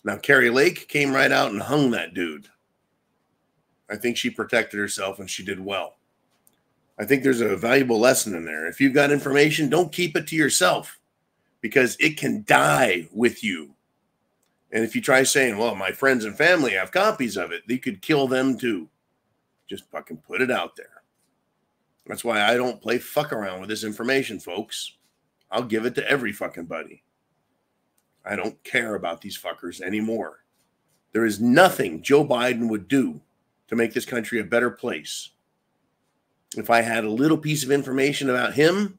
Now, Kari Lake came right out and hung that dude. I think she protected herself and she did well. I think there's a valuable lesson in there. If you've got information, don't keep it to yourself because it can die with you. And if you try saying, well, my friends and family have copies of it, they could kill them too. Just fucking put it out there. That's why I don't play fuck around with this information, folks. I'll give it to every fucking buddy. I don't care about these fuckers anymore. There is nothing Joe Biden would do to make this country a better place. If I had a little piece of information about him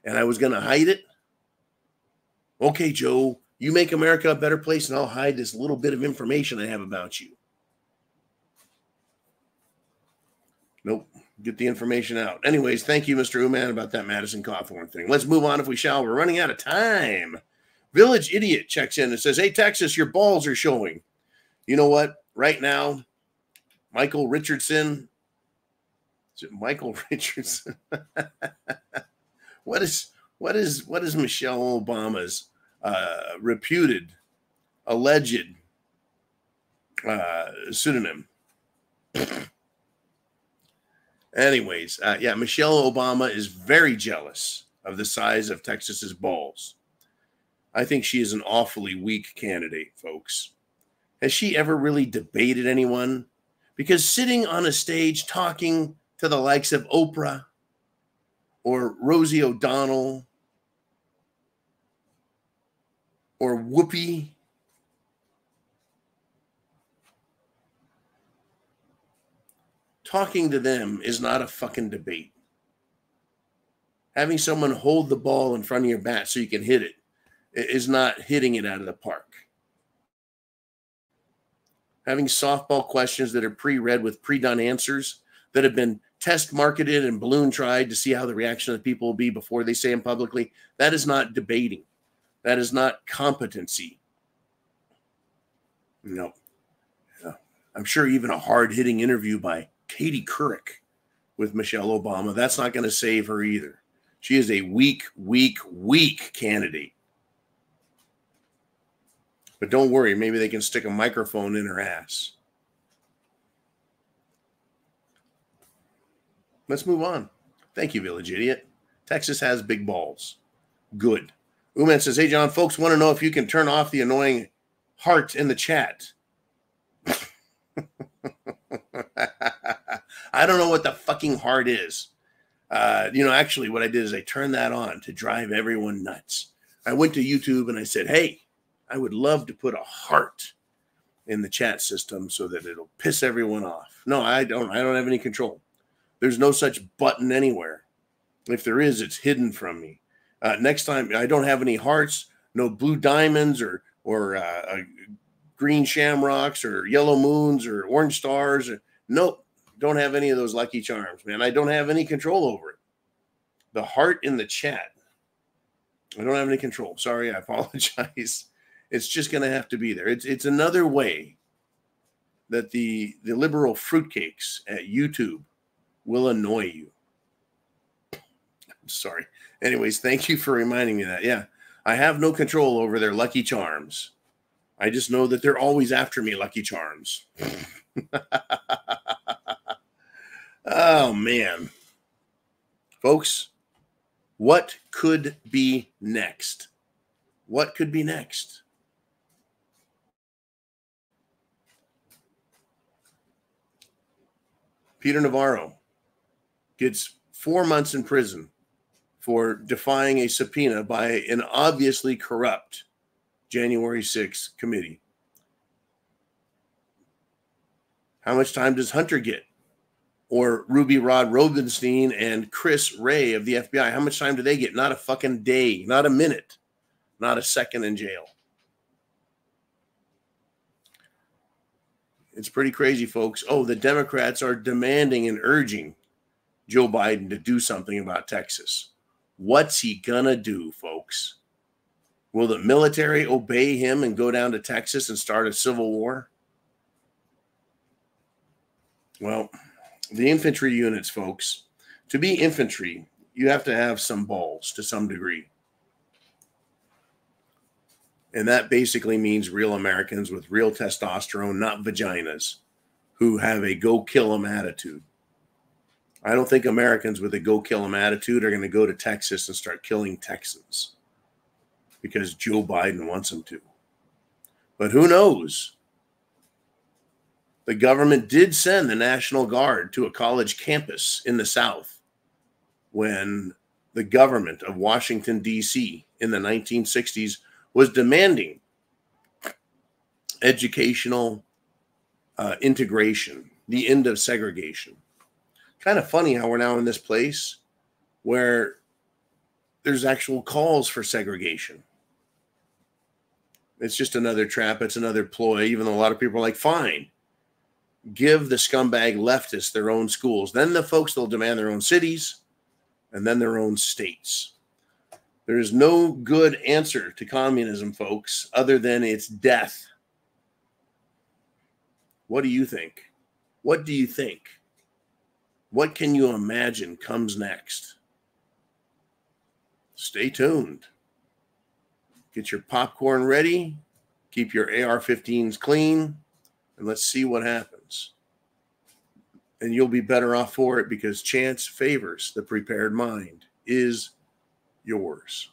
and I was going to hide it, okay, Joe, you make America a better place and I'll hide this little bit of information I have about you. Nope. Get the information out. Anyways, thank you, Mr. Uman, about that Madison Cawthorn thing. Let's move on if we shall. We're running out of time. Village Idiot checks in and says, hey, Texas, your balls are showing. You know what? Right now, Michael Richardson. Is it Michael Richardson? What is Michelle Obama's reputed, alleged pseudonym? Anyways, yeah, Michelle Obama is very jealous of the size of Texas's balls. I think she is an awfully weak candidate, folks. Has she ever really debated anyone? Because sitting on a stage talking to the likes of Oprah or Rosie O'Donnell or Whoopi, talking to them is not a fucking debate. Having someone hold the ball in front of your bat so you can hit it is not hitting it out of the park. Having softball questions that are pre-read with pre-done answers that have been test marketed and balloon tried to see how the reaction of the people will be before they say them publicly, that is not debating. That is not competency. No. Yeah. I'm sure even a hard-hitting interview by Katie Couric with Michelle Obama, that's not going to save her either. She is a weak candidate. But don't worry, maybe they can stick a microphone in her ass. Let's move on. Thank you, Village Idiot. Texas has big balls. Good. Uman says, hey, John, folks want to know if you can turn off the annoying heart in the chat. I don't know what the fucking heart is. Actually, what I did is I turned that on to drive everyone nuts. I went to YouTube and I said, hey, I would love to put a heart in the chat system so that it'll piss everyone off. No, I don't have any control. There's no such button anywhere. If there is, it's hidden from me. Next time, I don't have any hearts, no blue diamonds or green shamrocks or yellow moons or orange stars. Nope, don't have any of those Lucky Charms, man. I don't have any control over it. The heart in the chat, I don't have any control. Sorry, I apologize. It's just going to have to be there. It's another way that the liberal fruitcakes at YouTube will annoy you. I'm sorry. Anyways, thank you for reminding me of that. Yeah, I have no control over their Lucky Charms. I just know that they're always after me, Lucky Charms. Oh, man. Folks, what could be next? What could be next? Peter Navarro gets 4 months in prison for defying a subpoena by an obviously corrupt January 6th committee. How much time does Hunter get? Or Ruby Rod Rosenstein and Chris Wray of the FBI? How much time do they get? Not a fucking day, not a minute, not a second in jail. It's pretty crazy, folks. Oh, the Democrats are demanding and urging Joe Biden to do something about Texas. What's he gonna do, folks? Will the military obey him and go down to Texas and start a civil war? Well, the infantry units, folks. To be infantry, You have to have some balls to some degree. And that basically means real Americans with real testosterone, not vaginas, who have a go kill 'em attitude. I don't think Americans with a go kill 'em attitude are going to go to Texas and start killing Texans because Joe Biden wants them to. But who knows? The government did send the National Guard to a college campus in the South when the government of Washington, D.C. in the 1960s was demanding educational integration, the end of segregation. Kind of funny how we're now in this place where there's actual calls for segregation. It's just another trap. It's another ploy, even though a lot of people are like, fine, give the scumbag leftists their own schools. Then the folks, they'll demand their own cities and then their own states. There is no good answer to communism, folks, other than its death. What do you think? What do you think? What can you imagine comes next? Stay tuned. Get your popcorn ready. Keep your AR-15s clean. And let's see what happens. And you'll be better off for it because chance favors the prepared mind is yours.